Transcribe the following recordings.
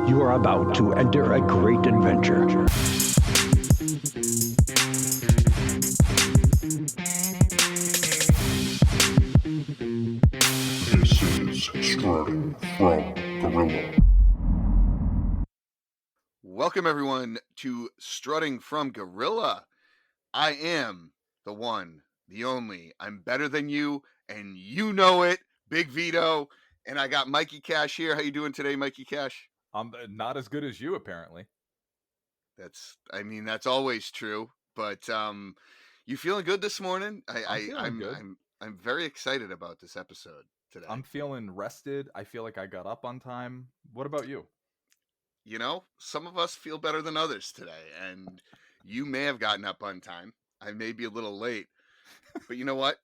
You are about to enter a great adventure. This is Strutting from Gorilla. Welcome, everyone, to Strutting from Gorilla. I am the one, the only. I'm better than you, and you know it, Big Vito. And I got Mikey Cash here. How you doing today, Mikey Cash? I'm not as good as you, apparently. That's always true. But you feeling good this morning? I'm good. I'm very excited about this episode today. I'm feeling rested. I feel like I got up on time. What about you? You know, some of us feel better than others today, and you may have gotten up on time. I may be a little late, but you know what?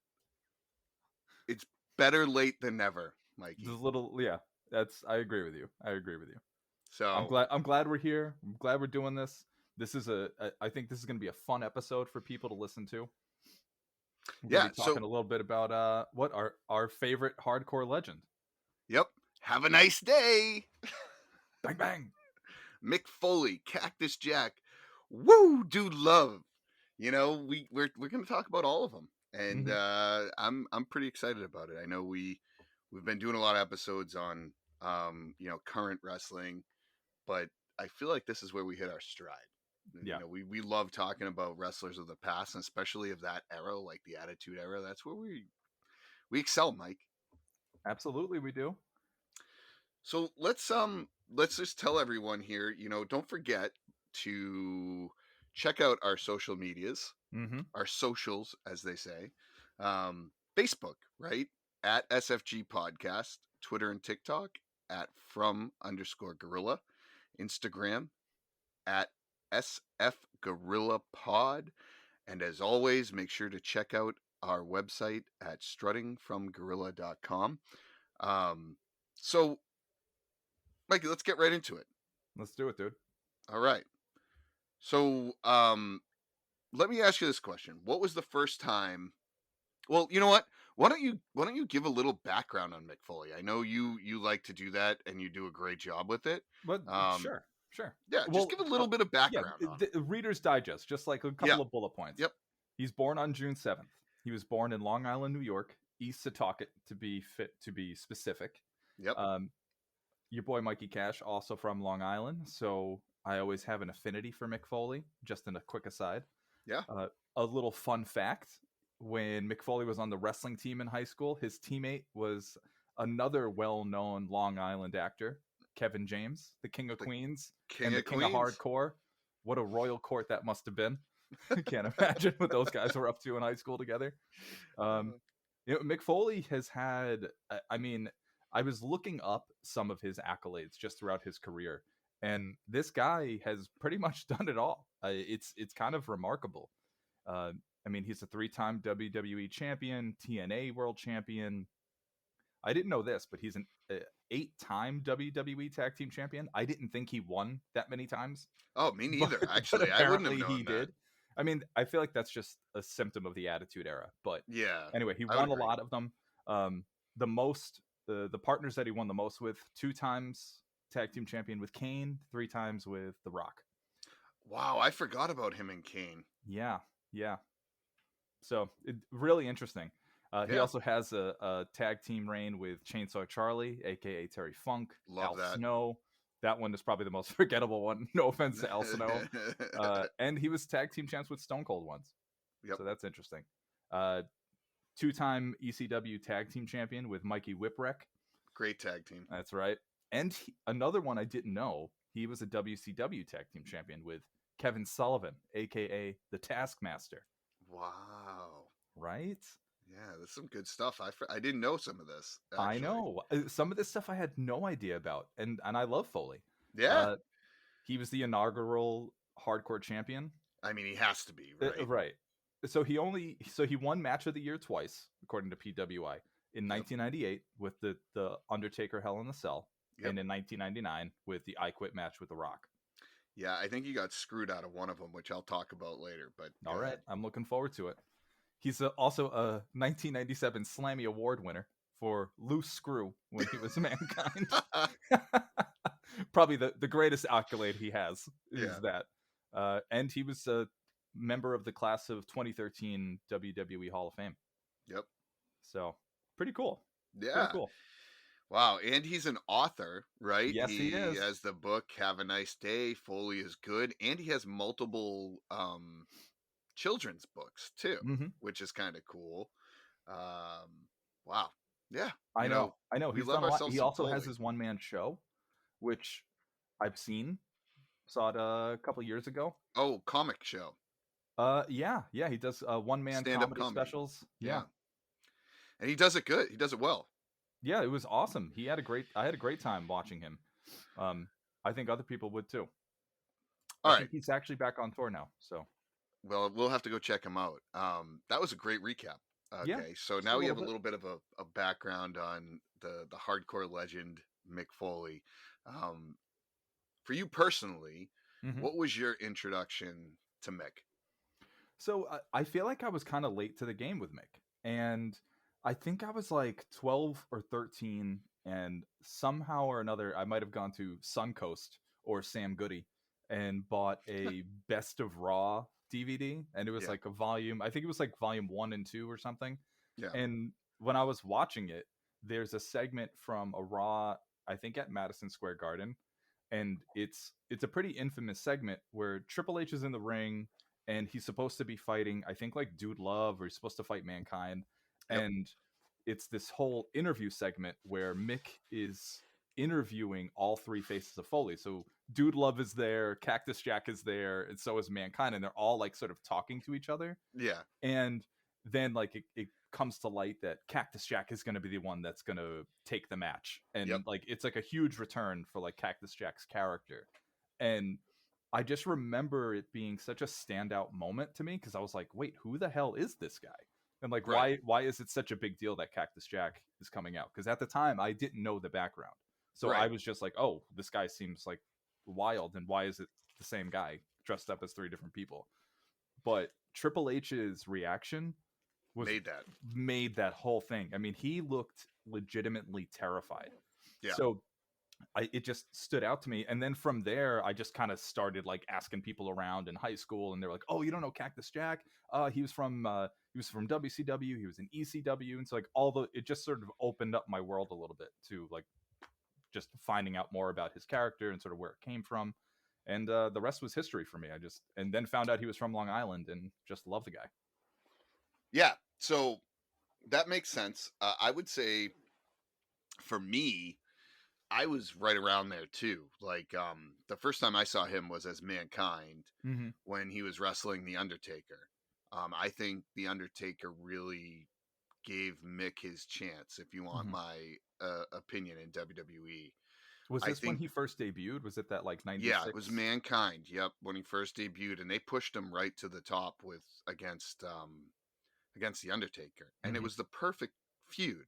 It's better late than never, Mikey. I agree with you. So I'm glad we're here. I'm glad we're doing this. I think this is going to be a fun episode for people to listen to. We're talking a little bit about what our favorite hardcore legend. Yep. Have a nice day. Bang bang. Mick Foley, Cactus Jack. Woo, dude, love. You know, we're going to talk about all of them, and I'm pretty excited about it. I know we've been doing a lot of episodes on current wrestling, but I feel like this is where we hit our stride. Yeah. You know, we love talking about wrestlers of the past, and especially of that era, like the Attitude Era. That's where we excel, Mike. Absolutely, we do. So let's just tell everyone here, you know, don't forget to check out our social medias, our socials, as they say. Facebook, right? At SFG Podcast, Twitter and TikTok at @from_gorilla, Instagram at SF Gorilla Pod. And as always, make sure to check out our website at struttingfromgorilla.com. So, Mikey, let's get right into it. Let's do it, dude. All right. So, let me ask you this question. What was the first time? Well, you know what? Why don't you give a little background on Mick Foley? I know you like to do that, and you do a great job with it. But sure. Yeah, just give a little bit of background. Yeah, the Reader's Digest, just like a couple of bullet points. Yep. He's born on June 7th. He was born in Long Island, New York, East Setauket to be specific. Yep. Your boy Mikey Cash, also from Long Island, so I always have an affinity for Mick Foley. Just in a quick aside. Yeah. A little fun fact: when Mick Foley was on the wrestling team in high school, his teammate was another well-known Long Island actor, Kevin James, the King of Queens, King of Hardcore. What a royal court that must have been. I can't imagine what those guys were up to in high school together. Mick Foley has had, I was looking up some of his accolades just throughout his career, and this guy has pretty much done it all. It's kind of remarkable. He's a 3-time WWE champion, TNA world champion. I didn't know this, but he's an 8-time WWE tag team champion. I didn't think he won that many times. Oh, me neither. Actually, I wouldn't have known he did. I feel like that's just a symptom of the Attitude Era. But yeah. Anyway, he won a lot of them. The partners that he won the most with: 2 times tag team champion with Kane, 3 times with The Rock. Wow, I forgot about him and Kane. Yeah. So really interesting. He also has a tag team reign with Chainsaw Charlie, aka Terry Funk. Love Al Snow. That one is probably the most forgettable one. No offense to Al Snow. And he was tag team champs with Stone Cold once. Yep. So that's interesting. 2-time ECW tag team champion with Mikey Whipwreck. Great tag team. That's right. And another one I didn't know, he was a WCW tag team champion with Kevin Sullivan, aka the Taskmaster. Wow. Right? Yeah, there's some good stuff. I didn't know some of this. Actually. I know. Some of this stuff I had no idea about. And I love Foley. Yeah. He was the inaugural hardcore champion. I mean, he has to be, right? Right. So he won Match of the Year twice, according to PWI. In 1998 with the Undertaker Hell in the Cell. Yep. And in 1999 with the I Quit match with The Rock. Yeah, I think he got screwed out of one of them, which I'll talk about later. But all right, I'm looking forward to it. He's also a 1997 Slammy Award winner for Loose Screw when he was Mankind. probably the greatest accolade he has is Yeah. that. And he was a member of the class of 2013 WWE Hall of Fame. Yep. So pretty cool. Pretty Yeah. cool. Wow. And he's an author, right? Yes, he is. has the book Have a Nice Day. Foley is Good. And he has multiple children's books too, which is kind of cool. Wow. Yeah. I know. We He's love done a lot. ourselves He some also has Foley. his one-man show, which I've seen. Saw it a couple years ago. Oh, comic show. Yeah. He does one-man Stand-up comedy specials. Yeah. And he does it good. He does it well. Yeah, it was awesome. I had a great time watching him. I think other people would too. I think he's actually back on tour now. So, well, we'll have to go check him out. That was a great recap. Okay, yeah, so now we have a little bit of a background on the hardcore legend Mick Foley. For you personally, what was your introduction to Mick? So I feel like I was kind of late to the game with Mick, and I think I was like 12 or 13, and somehow or another I might have gone to Suncoast or Sam Goody and bought a Best of Raw DVD, and it was like a volume. I think it was like volume 1 and 2 or something. Yeah. And when I was watching it, there's a segment from a Raw, I think at Madison Square Garden, and it's a pretty infamous segment where Triple H is in the ring and he's supposed to be fighting, I think, like Dude Love, or he's supposed to fight Mankind. Yep. And it's this whole interview segment where Mick is interviewing all three faces of Foley. So Dude Love is there, Cactus Jack is there, and so is Mankind, and they're all like sort of talking to each other. Yeah. And then like it comes to light that Cactus Jack is going to be the one that's going to take the match, and like it's like a huge return for like Cactus Jack's character. And I just remember it being such a standout moment to me, because I was like, wait, who the hell is this guy? And like, why is it such a big deal that Cactus Jack is coming out? Because at the time I didn't know the background, so I was just like, oh, this guy seems like wild, and why is it the same guy dressed up as 3 different people? But Triple H's reaction made that whole thing. I mean, he looked legitimately terrified. Yeah. So it just stood out to me. And then from there, I just kind of started like asking people around in high school, and they were like, oh, you don't know Cactus Jack? He was from WCW. He was in ECW. And so like it just sort of opened up my world a little bit to like just finding out more about his character and sort of where it came from. And the rest was history for me. And then found out he was from Long Island and just love the guy. Yeah. So that makes sense. I would say for me, I was right around there too. Like the first time I saw him was as Mankind when he was wrestling The Undertaker. I think The Undertaker really gave Mick his chance, if you want my opinion, in WWE. Was this when he first debuted? Was it that like 96? Yeah, it was Mankind. Yep, when he first debuted, and they pushed him right to the top against The Undertaker, and it was the perfect feud.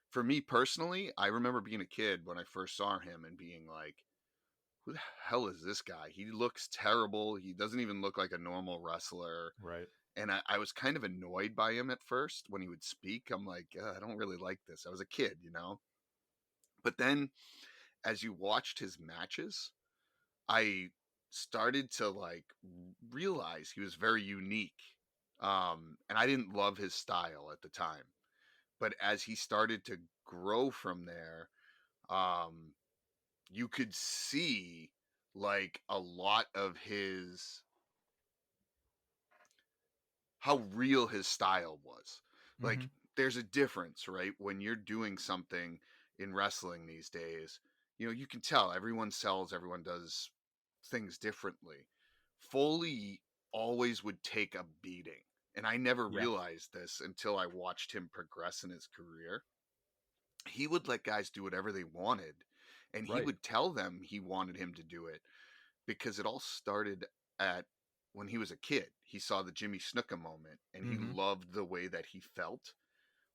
For me personally, I remember being a kid when I first saw him and being like, who the hell is this guy? He looks terrible. He doesn't even look like a normal wrestler. Right. And I was kind of annoyed by him at first when he would speak. I'm like, I don't really like this. I was a kid, you know? But then as you watched his matches, I started to like realize he was very unique. And I didn't love his style at the time. But as he started to grow from there, you could see like a lot of how real his style was. Like there's a difference, right? When you're doing something in wrestling these days, you can tell everyone does things differently. Foley always would take a beating. And I never realized this until I watched him progress in his career. He would let guys do whatever they wanted. And he would tell them he wanted him to do it, because it all started at when he was a kid. He saw the Jimmy Snuka moment, and he loved the way that he felt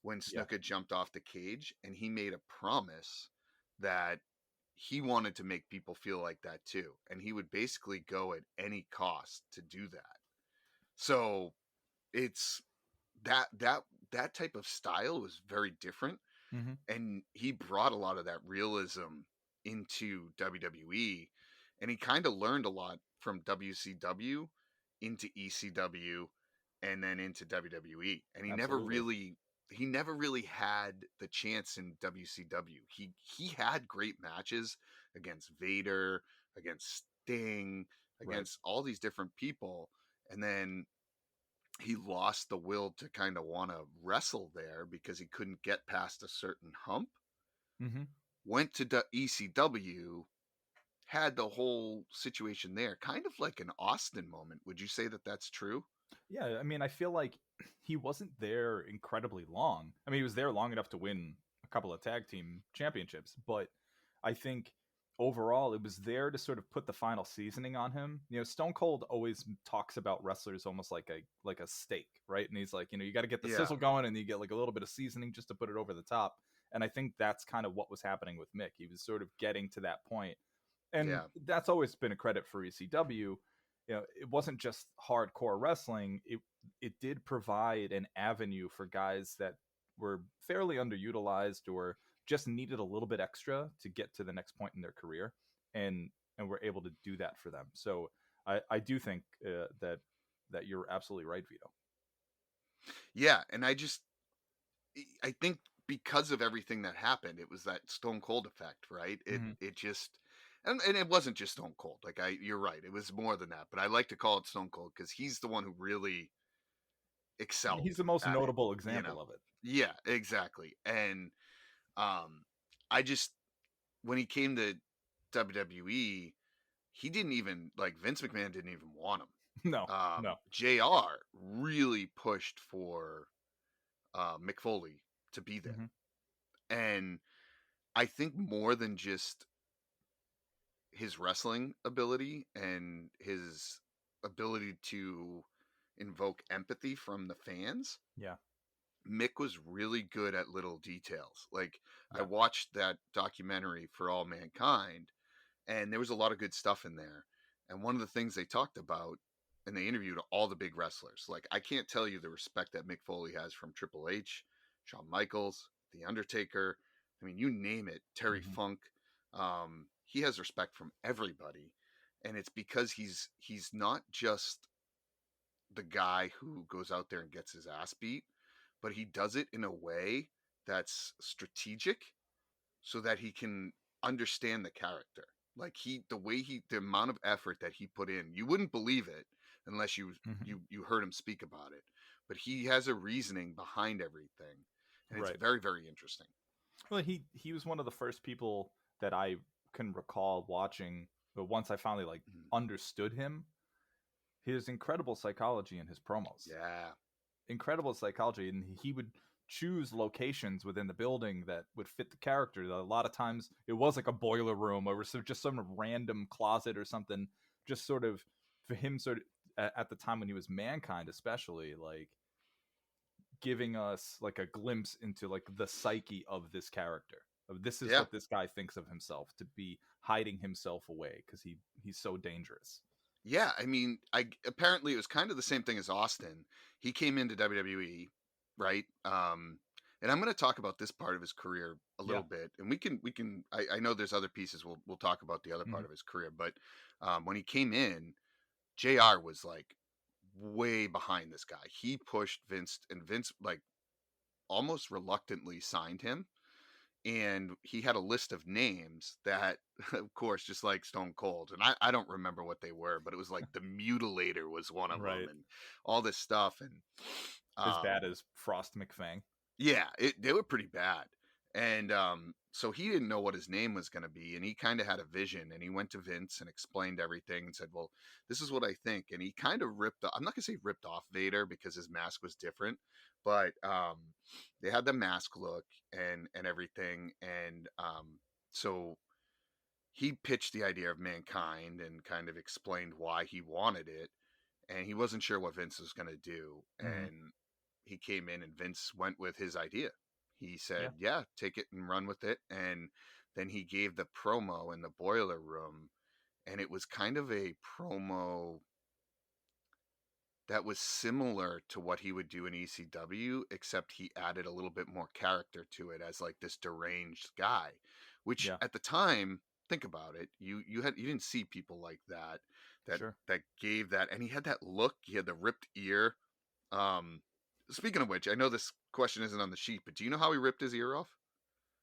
when Snuka jumped off the cage. And he made a promise that he wanted to make people feel like that too. And he would basically go at any cost to do that. So it's that type of style was very different, and he brought a lot of that realism into WWE, and he kind of learned a lot from WCW into ECW and then into WWE. And Absolutely. he never really had the chance in WCW. He had great matches against Vader, against Sting, Right. against all these different people, and then he lost the will to kind of want to wrestle there because he couldn't get past a certain hump. Mm-hmm. Went to ECW, had the whole situation there, kind of like an Austin moment. Would you say that that's true? Yeah, I mean, I feel like he wasn't there incredibly long. I mean, he was there long enough to win a couple of tag team championships, but I think overall it was there to sort of put the final seasoning on him. You know, Stone Cold always talks about wrestlers almost like a steak, right? And he's like, you know, you got to get the Yeah. sizzle going, and you get like a little bit of seasoning just to put it over the top. And I think that's kind of what was happening with Mick. He was sort of getting to that point, and Yeah. that's always been a credit for ECW. You know, it wasn't just hardcore wrestling. It did provide an avenue for guys that were fairly underutilized or just needed a little bit extra to get to the next point in their career, and were able to do that for them. So I do think that you're absolutely right, Vito. Yeah, and I think because of everything that happened, it was that Stone Cold effect, right? Mm-hmm. It just and it wasn't just Stone Cold. Like you're right, it was more than that. But I like to call it Stone Cold because he's the one who really excelled He's the most at it. notable You know? example of it. Yeah, exactly. And I just when he came to WWE, he didn't even like Vince McMahon didn't even want him. No, no. JR really pushed for Mick Foley to be there. Mm-hmm. And I think more than just his wrestling ability and his ability to invoke empathy from the fans, Yeah, Mick was really good at little details. Like I yeah. watched that documentary For All Mankind, and there was a lot of good stuff in there. And one of the things they talked about, and they interviewed all the big wrestlers. Like I can't tell you the respect that Mick Foley has from Triple H, Shawn Michaels, The Undertaker. I mean, you name it, Terry Mm-hmm. Funk. He has respect from everybody, and it's because he's not just the guy who goes out there and gets his ass beat, but he does it in a way that's strategic so that he can understand the character. Like the amount of effort that he put in, you wouldn't believe it unless Mm-hmm. you heard him speak about it. But he has a reasoning behind everything, and it's Right. very very interesting. Well, he was one of the first people that I can recall watching, but once I finally like Mhm. understood him, his incredible psychology in his promos. Yeah, Incredible psychology, and he would choose locations within the building that would fit the character. A lot of times it was like a boiler room or just some random closet or something, just sort of for him sort of at the time when he was Mankind, especially like giving us like a glimpse into like the psyche of this character, of this is yeah. what this guy thinks of himself, to be hiding himself away because he's so dangerous. Yeah, I mean, I apparently it was kind of the same thing as Austin. He came into WWE, right? And I'm going to talk about this part of his career a Yeah. little bit, and we can. I know there's other pieces. We'll talk about the other Mm-hmm. part of his career, but when he came in, Jr. was like way behind this guy. He pushed Vince, and Vince like almost reluctantly signed him, and he had a list of names that of course just like Stone Cold, and I don't remember what they were, but it was like the Mutilator was one of them Right. and all this stuff. And As bad um as Frost McFang. yeah, they were pretty bad. And so he didn't know what his name was going to be, and he kind of had a vision, and he went to Vince and explained everything and said, well, this is what I think. And he kind of I'm not going to say ripped off Vader because his mask was different, but they had the mask look and everything. And so he pitched the idea of Mankind and kind of explained why he wanted it, and he wasn't sure what Vince was going to do. Mm-hmm. And he came in, and Vince went with his idea. He said, Yeah. yeah, take it and run with it. And then he gave the promo in the boiler room, and it was kind of a promo that was similar to what he would do in ECW, except he added a little bit more character to it as like this deranged guy, which Yeah. at the time think about it, you didn't see people like that Sure. that gave that, and he had that look. He had the ripped ear. Speaking of which, I know this question isn't on the sheet, but do you know how he ripped his ear off?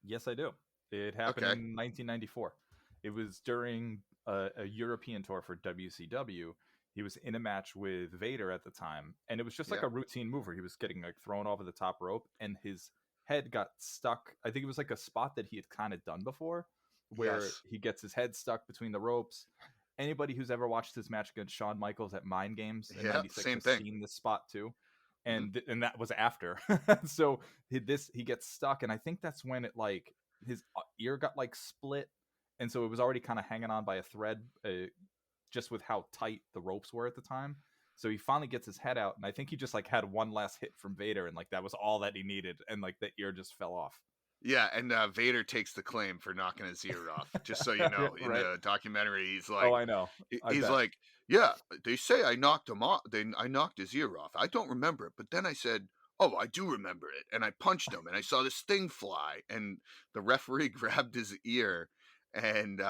Yes, I do. It happened Okay. in 1994. It was during a European tour for WCW. He was in a match with Vader at the time, and it was just like Yeah. a routine move where he was getting like thrown over the top rope, and his head got stuck. I think it was like a spot that he had kind of done before, where Yes. he gets his head stuck between the ropes. Anybody who's ever watched his match against Shawn Michaels at Mind Games in Yeah, '96 same has thing. seen this spot too, Mhm. and that was after. So he gets stuck, and I think that's when it like his ear got like split, and so it was already kind of hanging on by a thread, just with how tight the ropes were at the time. So he finally gets his head out, and I think he just like had one last hit from Vader, and like that was all that he needed, and like the ear just fell off. Yeah, and Vader takes the claim for knocking his ear off. Just so you know, in Right? the documentary, he's Oh, like, I know. I he's bet. like, yeah, they say I knocked him off. I knocked his ear off. I don't remember it, but then I said, oh, I do remember it, and I punched him, and I saw this thing fly, and the referee grabbed his ear, and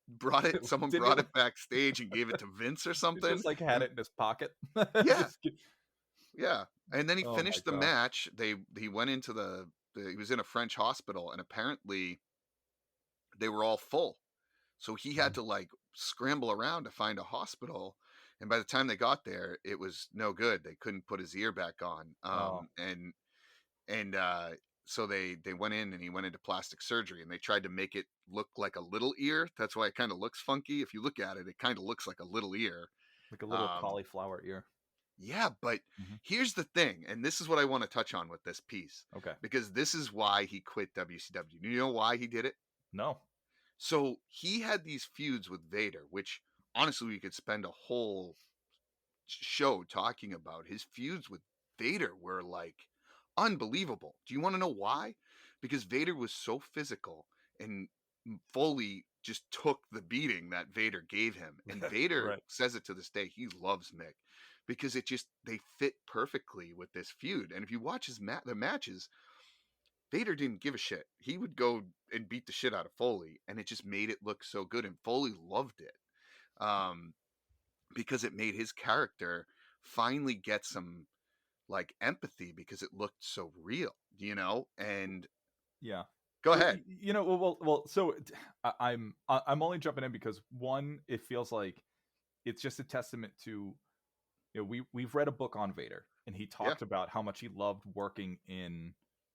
brought it. Someone Didn't brought he? it backstage and gave it to Vince or He something. just like had And it in his pocket. yeah, Just yeah, and then he oh my finished the god. match. He went into he was in a French hospital, and apparently they were all full. So he had to like scramble around to find a hospital. And by the time they got there, it was no good. They couldn't put his ear back on. Oh, And so they went in, and he went into plastic surgery, and they tried to make it look like a little ear. That's why it kind of looks funky. If you look at it, it kind of looks like a little ear. like a little Um, cauliflower ear. yeah, but Mhm. here's the thing, and this is what I want to touch on with this piece, Okay. because this is why he quit WCW. You know why he did it? No. So he had these feuds with Vader, which honestly we could spend a whole show talking about. His feuds with Vader were like unbelievable. Do you want to know why? Because Vader was so physical, and Foley just took the beating that Vader gave him. And Vader Right. says it to this day, he loves Mick because they fit perfectly with this feud. And if you watch the matches, Vader didn't give a shit. He would go and beat the shit out of Foley, and it just made it look so good. And Foley loved it, um, because it made his character finally get some like empathy because it looked so real, And Yeah. go ahead. Well. So I'm only jumping in because one, it feels like it's just a testament to we've read a book on Vader, and he Yeah, talked about how much he loved working in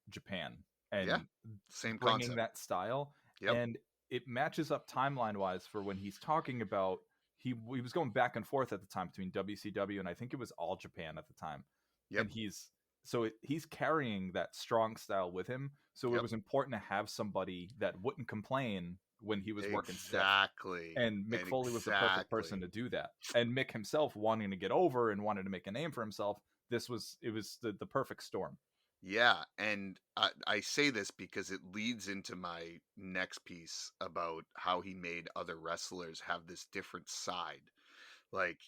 Japan yeah, and same bringing concept. that style, Yep, and it matches up timeline wise for when he's talking about he was going back and forth at the time between WCW and I think it was All Japan at the time, yep, and he's carrying that strong style with him. So it yep. was important to have somebody that wouldn't complain when he was working stiff. Exactly, And Mick and Foley was the perfect person exactly. to do that. And Mick himself wanting to get over and wanted to make a name for himself, it was the perfect storm. Yeah, and I say this because it leads into my next piece about how he made other wrestlers have this different side. Like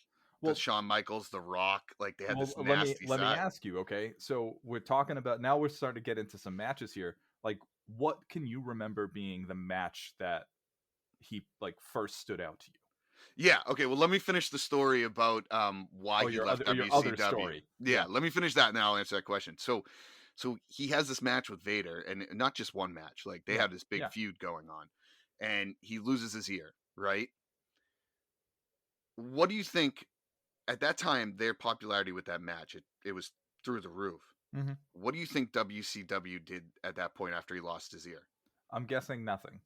the Well, Shawn Michaels, The Rock, like they had well, this nasty let me side. ask you, okay? So we're talking about now we're starting to get into some matches here. Like, what can you remember being the match that he like first stood out to you? Yeah, okay, well let me finish the story about why Oh, he left your other WCW. story. Yeah, Yeah, let me finish that, and then I'll answer that question. So he has this match with Vader, and not just one match, like they yeah, have this big yeah. feud going on, and he loses his ear, right? What do you think at that time their popularity with that match, it was through the roof. Hmm. What do you think WCW did at that point after he lost his ear? I'm guessing nothing.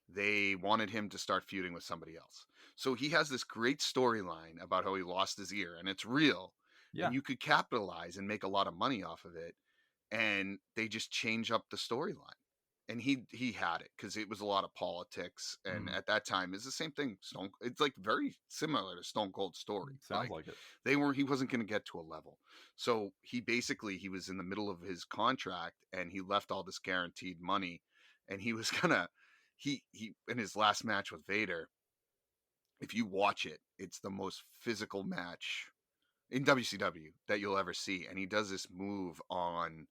They wanted him to start feuding with somebody else. So he has this great storyline about how he lost his ear, and it's real, and Yeah. you could capitalize and make a lot of money off of it. And they just change up the storyline. And he had it because it was a lot of politics, and Mm, at that time it's the same thing. It's like very similar to Stone Cold's story. sounds Like like it. he wasn't going to get to a level, so he was in the middle of his contract, and he left all this guaranteed money, and he was gonna he in his last match with Vader. If you watch it, it's the most physical match in WCW that you'll ever see, and he does this move on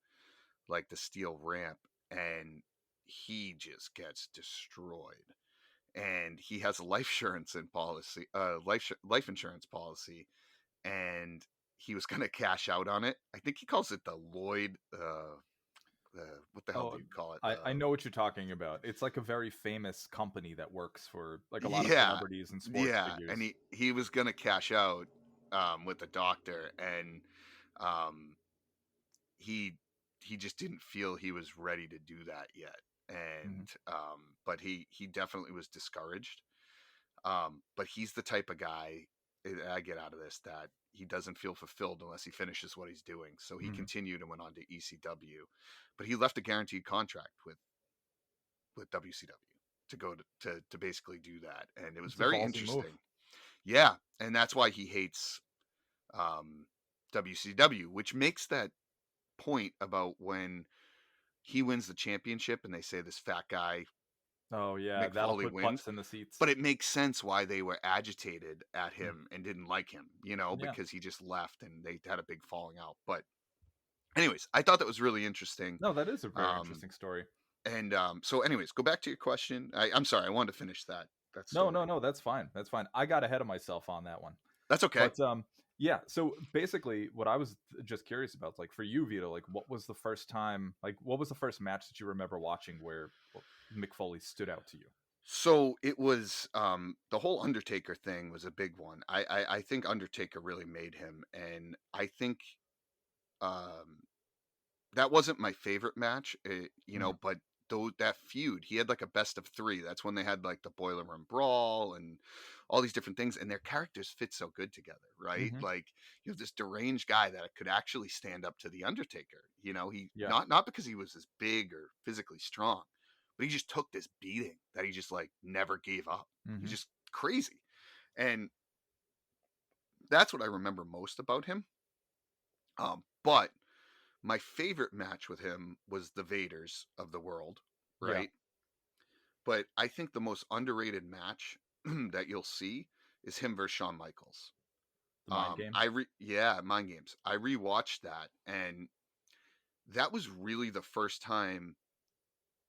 like the steel ramp, and he just gets destroyed. and he has a life insurance policy, and he was going to cash out on it. I think he calls it the Lloyd. What the hell do you call it? I know what you're talking about. It's like a very famous company that works for like a lot of Yeah, celebrities and sports figures. and he was going to cash out with the doctor, and he just didn't feel he was ready to do that yet, and but he definitely was discouraged. But he's the type of guy I get out of this that he doesn't feel fulfilled unless he finishes what he's doing. So he continued and went on to ECW, but he left a guaranteed contract with WCW to go to basically do that, and it was very interesting. Move. Yeah, and that's why he hates WCW, which makes that point about when he wins the championship and they say this fat guy. Oh yeah, Mick Foley put wins butts in the seats. But it makes sense why they were agitated at him and didn't like him, because he just left and they had a big falling out. But anyways, I thought that was really interesting. No, that is a very interesting story. And so anyways, go back to your question. I'm sorry, I wanted to finish that. No, that's fine. That's fine. I got ahead of myself on that one. That's okay. But yeah, so basically what I was just curious about, like for you, Vito, like what was the first match that you remember watching where Mick Foley stood out to you? So it was the whole Undertaker thing was a big one. I think Undertaker really made him, and I think that wasn't my favorite match, but that feud, he had like a best of 3. That's when they had like the Boiler Room Brawl and all these different things, and their characters fit so good together, right? Like you have this deranged guy that could actually stand up to the Undertaker. Not because he was as big or physically strong, but he just took this beating that he just like never gave up. He's just crazy. And that's what I remember most about him. But my favorite match with him was the Vaders of the world, right? Yeah. But I think the most underrated match that you'll see is him versus Shawn Michaels. The Mind Games? Mind Games. I rewatched that, and that was really the first time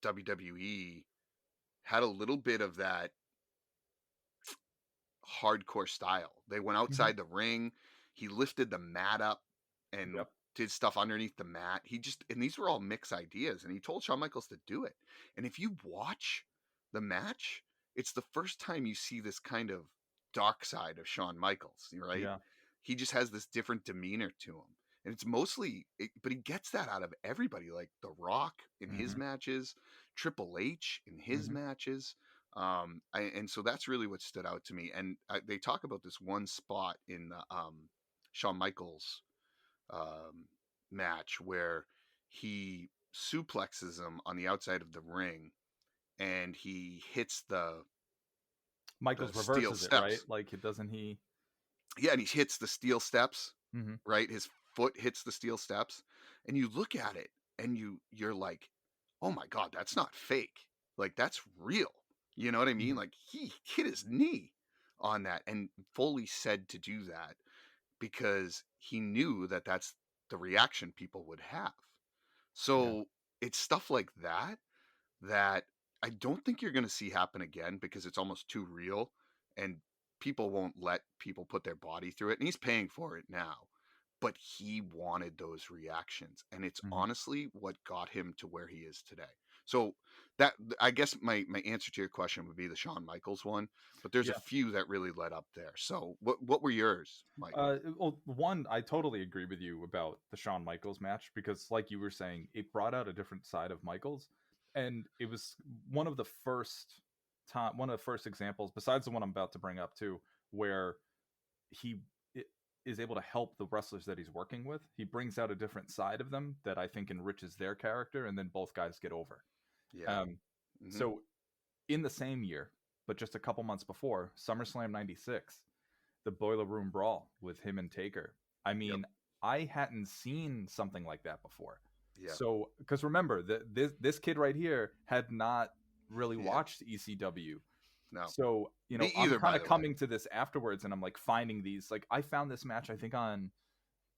WWE had a little bit of that hardcore style. They went outside the ring. He lifted the mat up and did stuff underneath the mat. And these were all Mick's ideas, and he told Shawn Michaels to do it. And if you watch the match, it's the first time you see this kind of dark side of Shawn Michaels, right? Yeah. He just has this different demeanor to him. And it's mostly, but he gets that out of everybody, like The Rock in his matches, Triple H in his matches. And so that's really what stood out to me. And they talk about this one spot in the Shawn Michaels match where he suplexes him on the outside of the ring, and he hits Michaels reverses it, right? Like, doesn't he? Yeah, and he hits the steel steps, right? His foot hits the steel steps, and you look at it, and you're like, oh my God, that's not fake. Like, that's real. You know what I mean? Like, he hit his knee on that, and Foley said to do that because he knew that that's the reaction people would have. So it's stuff like that I don't think you're going to see happen again, because it's almost too real, and people won't let people put their body through it. And he's paying for it now, but he wanted those reactions, and it's honestly what got him to where he is today. So that, I guess my answer to your question would be the Shawn Michaels one, but there's a few that really led up there. So what were yours, Mike? Well, one, I totally agree with you about the Shawn Michaels match, because like you were saying, it brought out a different side of Michaels, and it was one of the first examples, besides the one I'm about to bring up too, where he is able to help the wrestlers that he's working with. He brings out a different side of them that I think enriches their character, and then both guys get over. Yeah. So in the same year, but just a couple months before, SummerSlam 96, the Boiler Room Brawl with him and Taker. I mean, I hadn't seen something like that before. Yeah. So, because remember, this kid right here had not really watched ECW. No. So, I'm kind of coming to this afterwards, and I'm like finding these. Like, I found this match, I think, on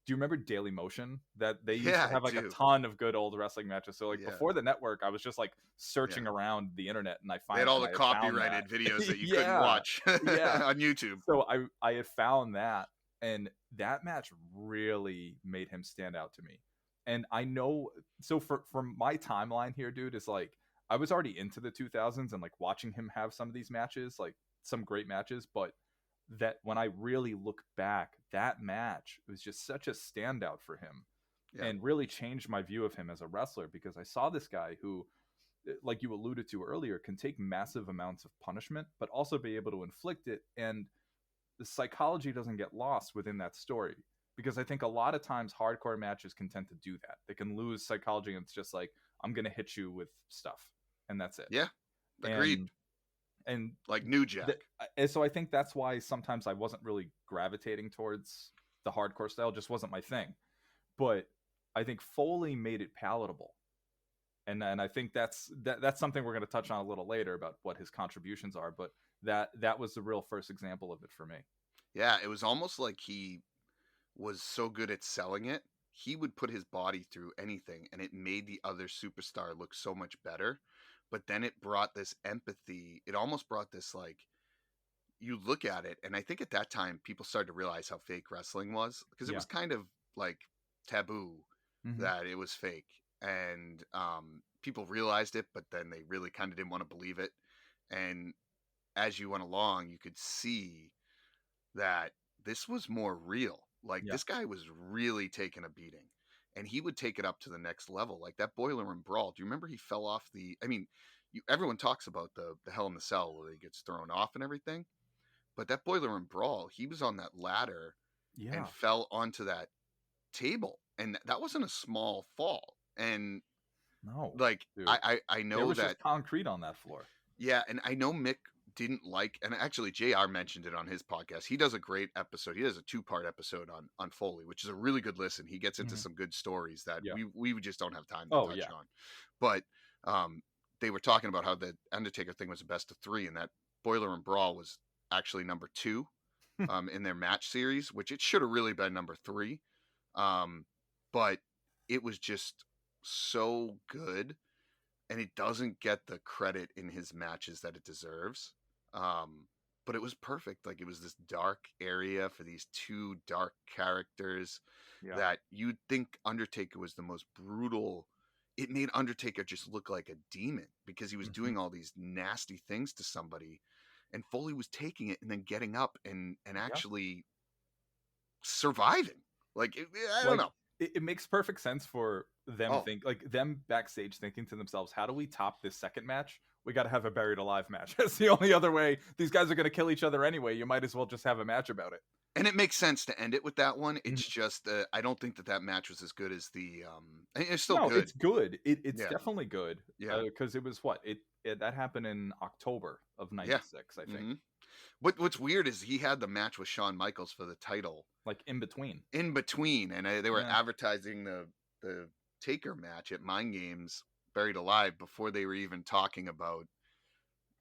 do you remember Daily Motion? That they used Yeah, to have I like a do. ton of good old wrestling matches. So like Yeah. before the network, I was just like searching around the internet, and They had all the I had found copyrighted that. videos that you couldn't Yeah, watch yeah. on YouTube. So I had found that, and that match really made him stand out to me. And I know, so for my timeline here, dude, is like I was already into the 2000s and like watching him have some of these matches, like some great matches, but that when I really look back, that match was just such a standout for him, Yeah. and really changed my view of him as a wrestler, because I saw this guy who, like you alluded to earlier, can take massive amounts of punishment, but also be able to inflict it. And the psychology doesn't get lost within that story, because I think a lot of times hardcore matches can tend to do that. They can lose psychology, and it's just like, I'm going to hit you with stuff, and that's it. Yeah. Agreed. And like New Jack. And so I think that's why sometimes I wasn't really gravitating towards the hardcore style, just wasn't my thing. But I think Foley made it palatable. And I think that's something we're going to touch on a little later about what his contributions are. But that was the real first example of it for me. Yeah, it was almost like he was so good at selling it. He would put his body through anything, and it made the other superstar look so much better. But then it brought this empathy. It almost brought this, like, you look at it, and I think at that time people started to realize how fake wrestling was, because it was kind of like taboo that it was fake. And people realized it, but then they really kind of didn't want to believe it. And as you went along, you could see that this was more real. Like, this guy was really taking a beating, and he would take it up to the next level. Like that Boiler Room Brawl. Do you remember he fell off the, I mean, everyone talks about the Hell in the Cell where he gets thrown off and everything, but that Boiler Room Brawl, he was on that ladder and fell onto that table, and that wasn't a small fall. And no, like, dude, I know there was that just concrete on that floor. Yeah, and I know Mick didn't like, and actually JR mentioned it on his podcast. He does a great episode. He does a 2-part episode on Foley, which is a really good listen. He gets into some good stories that we just don't have time to touch on. But they were talking about how the Undertaker thing was a best of 3, and that Boiler Room Brawl was actually number 2 in their match series, which it should have really been number 3. But it was just so good, and it doesn't get the credit in his matches that it deserves. But it was perfect. Like, it was this dark area for these 2 dark characters that you'd think Undertaker was the most brutal. It made Undertaker just look like a demon, because he was doing all these nasty things to somebody, and Foley was taking it and then getting up and actually surviving. Like, I don't know. It makes perfect sense for them them backstage thinking to themselves, how do we top this second match? We got to have a buried alive match. That's the only other way. These guys are going to kill each other anyway. You might as well just have a match about it. And it makes sense to end it with that one. It's just, I don't think that match was as good as the, it's still good. It's good. It's definitely good. Yeah. Because it was that happened in October of 96, I think. What's weird is he had the match with Shawn Michaels for the title. Like in between. And they were advertising the Taker match at Mind Games Buried Alive before they were even talking about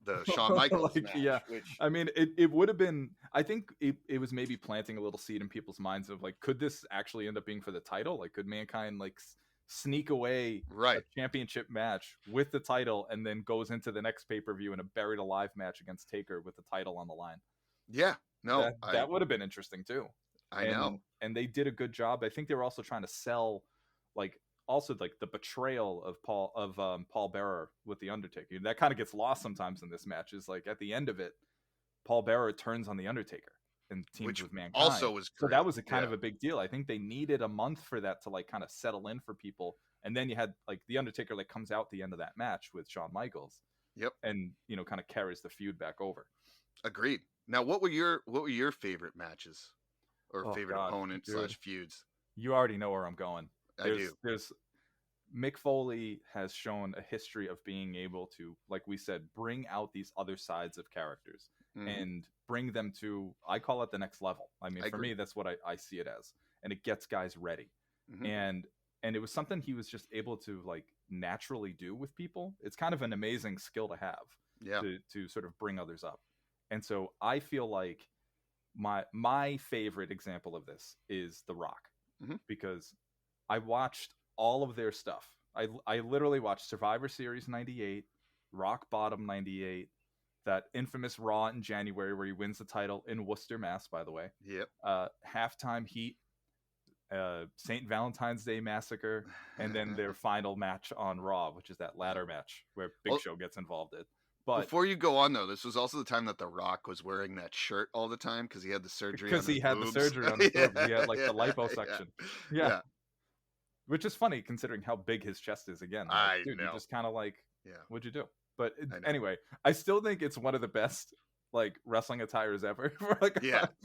the Shawn Michaels match. Which... I mean, it would have been, I think it was maybe planting a little seed in people's minds of like, could this actually end up being for the title? Like, could Mankind like sneak away a championship match with the title and then goes into the next pay-per-view in a Buried Alive match against Taker with the title on the line? Yeah, no, that would have been interesting too. I know. And they did a good job. I think they were also trying to sell the betrayal of Paul Bearer with the Undertaker. That kind of gets lost sometimes in this match. Is like at the end of it, Paul Bearer turns on the Undertaker and teams with Mankind. Also was great. So that was a kind of a big deal. I think they needed a month for that to like kind of settle in for people. And then you had like the Undertaker like comes out the end of that match with Shawn Michaels. Yep. And kind of carries the feud back over. Agreed. Now, what were your favorite matches or favorite opponent / feuds? You already know where I'm going. I do. There's Mick Foley has shown a history of being able to, like we said, bring out these other sides of characters and bring them to, I call it the next level. I mean, for me, that's what I see it as. And it gets guys ready. And it was something he was just able to like naturally do with people. It's kind of an amazing skill to have to sort of bring others up. And so I feel like my favorite example of this is The Rock. because I watched all of their stuff. I literally watched Survivor Series 98, Rock Bottom 98, that infamous Raw in January where he wins the title in Worcester, Mass, by the way. Yep. Halftime Heat, St. Valentine's Day Massacre, and then their final match on Raw, which is that ladder match where Big Show gets involved in. But before you go on, though, this was also the time that The Rock was wearing that shirt all the time because he had the surgery on his boobs. The surgery on his boobs. He had like the liposuction. Yeah. Which is funny considering how big his chest is again. Like, dude, you just kind of like, what'd you do? But anyway, I still think it's one of the best like wrestling attires ever. For, like,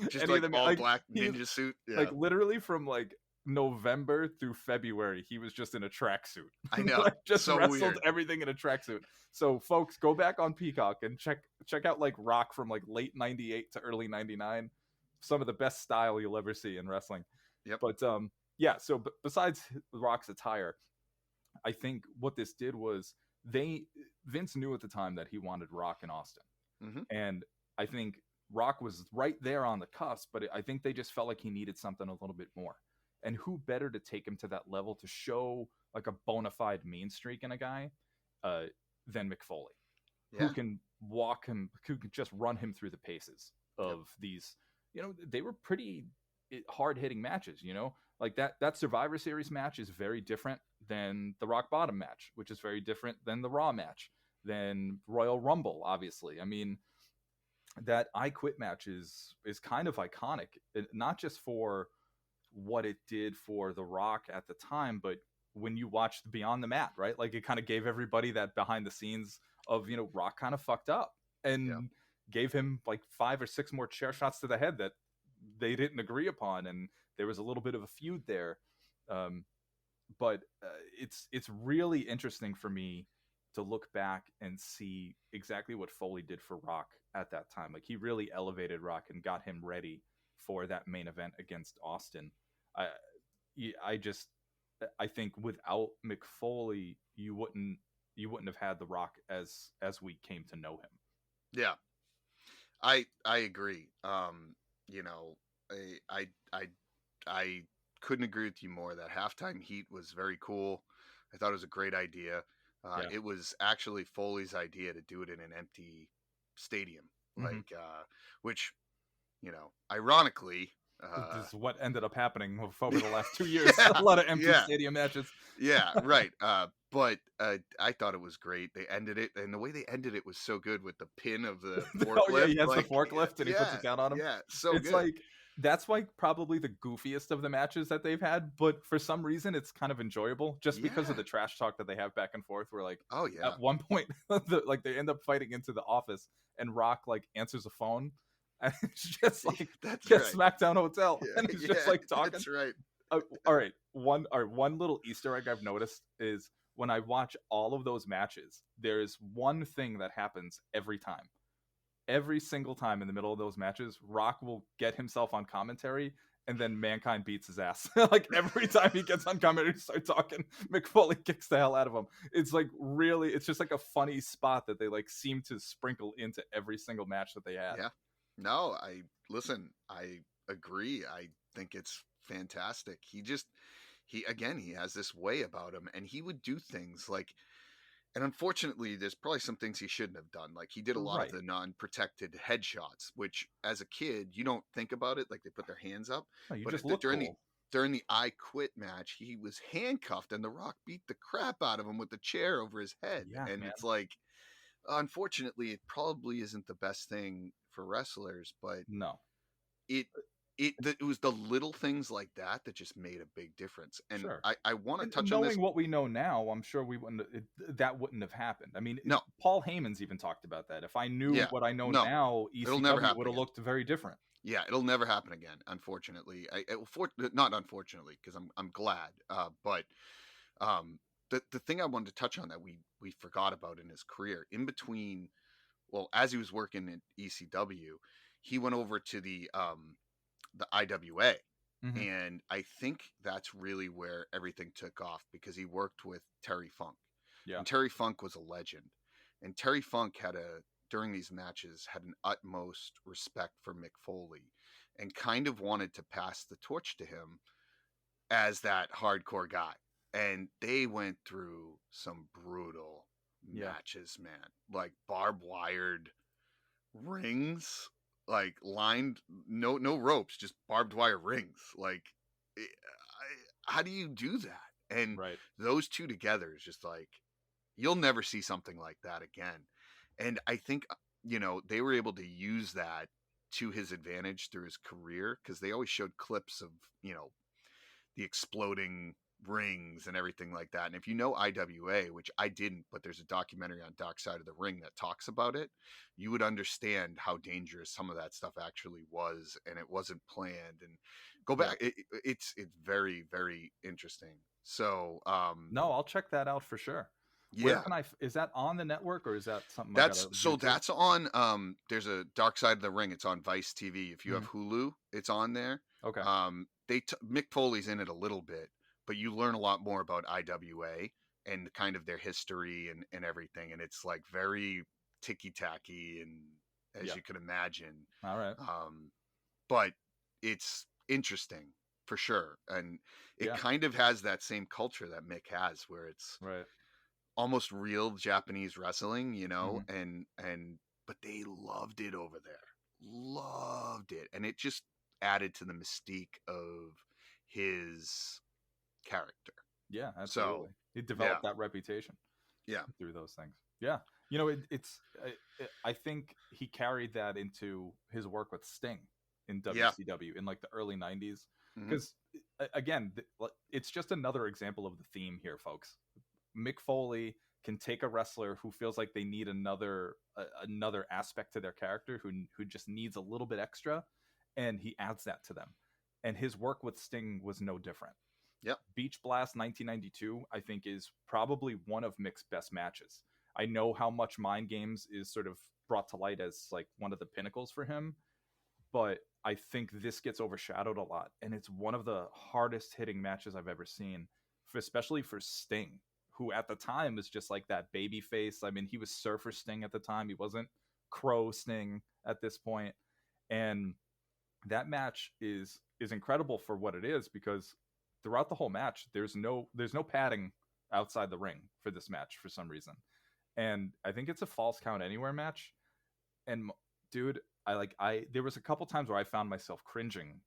just like all like, black ninja suit. Yeah. Like literally from like November through February, he was just in a tracksuit. I know. Like, just so wrestled weird. Everything in a tracksuit. So folks, go back on Peacock and check out like Rock from like late 98 to early 99. Some of the best style you'll ever see in wrestling. Yep. But so besides Rock's attire, I think what this did was Vince knew at the time that he wanted Rock in Austin. And I think Rock was right there on the cusp, but I think they just felt like he needed something a little bit more. And who better to take him to that level to show like a bona fide mean streak in a guy than Mick Foley, who can walk him, who can just run him through the paces of these, they were pretty hard hitting matches, like that Survivor Series match is very different than the Rock Bottom match, which is very different than the Raw match, than Royal Rumble, obviously. I mean, that I Quit match is kind of iconic, not just for what it did for The Rock at the time, but when you watched Beyond the Mat, right? Like it kind of gave everybody that behind the scenes of, Rock kind of fucked up and gave him like 5 or 6 more chair shots to the head that they didn't agree upon. And there was a little bit of a feud there. But it's really interesting for me to look back and see exactly what Foley did for Rock at that time. Like he really elevated Rock and got him ready for that main event against Austin. I think without Mick Foley, you wouldn't have had The Rock as we came to know him. Yeah, I agree. I couldn't agree with you more. That halftime heat was very cool. I thought it was a great idea. It was actually Foley's idea to do it in an empty stadium, which, ironically, this is what ended up happening over the last 2 years. A lot of empty stadium matches. Yeah, right. But I thought it was great. They ended it, and the way they ended it was so good with the pin of the forklift. He has the forklift, and he puts it down on him. Yeah, so it's good. Like that's like probably the goofiest of the matches that they've had, but for some reason it's kind of enjoyable just because of the trash talk that they have back and forth. Where like, at one point, they end up fighting into the office, and Rock like answers a phone. And it's just like SmackDown Hotel, and it's just like talking. That's right. All right. One little Easter egg I've noticed is when I watch all of those matches, there's one thing that happens every time. Every single time in the middle of those matches, Rock will get himself on commentary, and then Mankind beats his ass. Like every time he gets on commentary to start talking, Mick Foley kicks the hell out of him. It's like really, it's just like a funny spot that they like seem to sprinkle into every single match that they had. Yeah. No, I agree. I think it's fantastic. He has this way about him, and he would do things like, and unfortunately, there's probably some things he shouldn't have done. Like he did a lot of the non-protected headshots, which as a kid, you don't think about it. Like they put their hands up. No, you just look during cool. During the I Quit match, he was handcuffed, and The Rock beat the crap out of him with the chair over his head. Yeah, and man. it's like, unfortunately, it probably isn't the best thing for wrestlers, but no, it was the little things like that just made a big difference. And I want to touch on this. Knowing what we know now, I'm sure that wouldn't have happened. I mean, no. Paul Heyman's even talked about that. If I knew what I know now, it'll never happen. Would have looked very different. Yeah, it'll never happen again. Unfortunately, not unfortunately, because I'm glad. But the thing I wanted to touch on that we forgot about in his career, in between, well, as he was working at ECW, he went over to the IWA. Mm-hmm. And I think that's really where everything took off, because he worked with Terry Funk. Yeah. And Terry Funk was a legend. And Terry Funk during these matches, had an utmost respect for Mick Foley and kind of wanted to pass the torch to him as that hardcore guy. And they went through some brutal matches, man. Like barbed wired rings, like lined, no ropes, just barbed wire rings. Like, how do you do that? And those two together is just like, you'll never see something like that again. And I think, they were able to use that to his advantage through his career, because they always showed clips of, the exploding rings and everything like that. And if you know IWA, which I didn't, but there's a documentary on Dark Side of the Ring that talks about it, you would understand how dangerous some of that stuff actually was, and it wasn't planned. And go back, it's very, very interesting. So no, I'll check that out for sure. Where can is that on the network, or is that something that's on there's a Dark Side of the Ring, it's on Vice TV. If you have Hulu, it's on there. Okay. Mick Foley's in it a little bit, but you learn a lot more about IWA and kind of their history and everything, and it's like very ticky-tacky, and as you can imagine. All right. But it's interesting for sure, and it kind of has that same culture that Mick has, where it's almost real Japanese wrestling, and but they loved it over there, and it just added to the mystique of his character. Yeah, absolutely. So, he developed that reputation. Yeah, through those things. Yeah, I think he carried that into his work with Sting in WCW in like the early 90s. Because again, it's just another example of the theme here, folks. Mick Foley can take a wrestler who feels like they need another aspect to their character, who just needs a little bit extra, and he adds that to them. And his work with Sting was no different. Yep. Beach Blast 1992, I think, is probably one of Mick's best matches. I know how much Mind Games is sort of brought to light as like one of the pinnacles for him, but I think this gets overshadowed a lot, and it's one of the hardest hitting matches I've ever seen, especially for Sting, who at the time was just like that baby face. I mean, he was Surfer Sting at the time. He wasn't Crow Sting at this point. And that match is incredible for what it is, because throughout the whole match, there's no padding outside the ring for this match for some reason. And I think it's a Falls Count Anywhere match. And dude, there was a couple times where I found myself cringing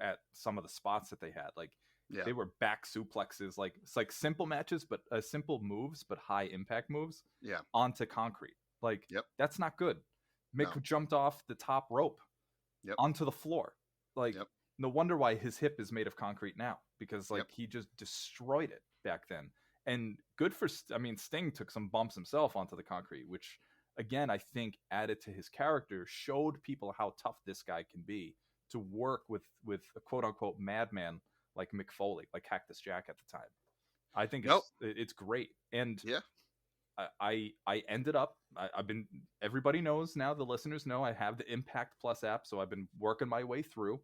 at some of the spots that they had. Like, they were back suplexes, like it's like simple matches, but simple moves, but high impact moves onto concrete. Like, that's not good. Mick jumped off the top rope onto the floor. Like, no wonder why his hip is made of concrete now, because like he just destroyed it back then. And good for, Sting took some bumps himself onto the concrete, which again, I think added to his character, showed people how tough this guy can be to work with a quote unquote madman like Mick Foley, like Cactus Jack at the time. I think it's great. And I ended up, everybody knows now, the listeners know, I have the Impact Plus app, so I've been working my way through,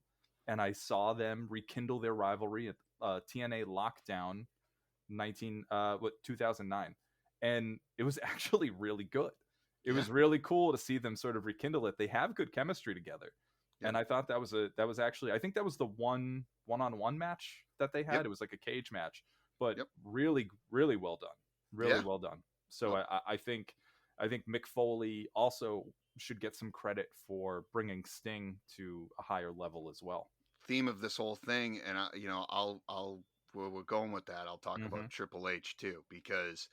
and I saw them rekindle their rivalry at TNA Lockdown 2009, and it was actually really good. It was really cool to see them sort of rekindle it. They have good chemistry together. And I thought that was actually, I think that was the one-on-one match that they had. It was like a cage match, but really, really well done. Really well done. So I think Mick Foley also should get some credit for bringing Sting to a higher level as well. Theme of this whole thing, and we're going with that. I'll talk about Triple H too, because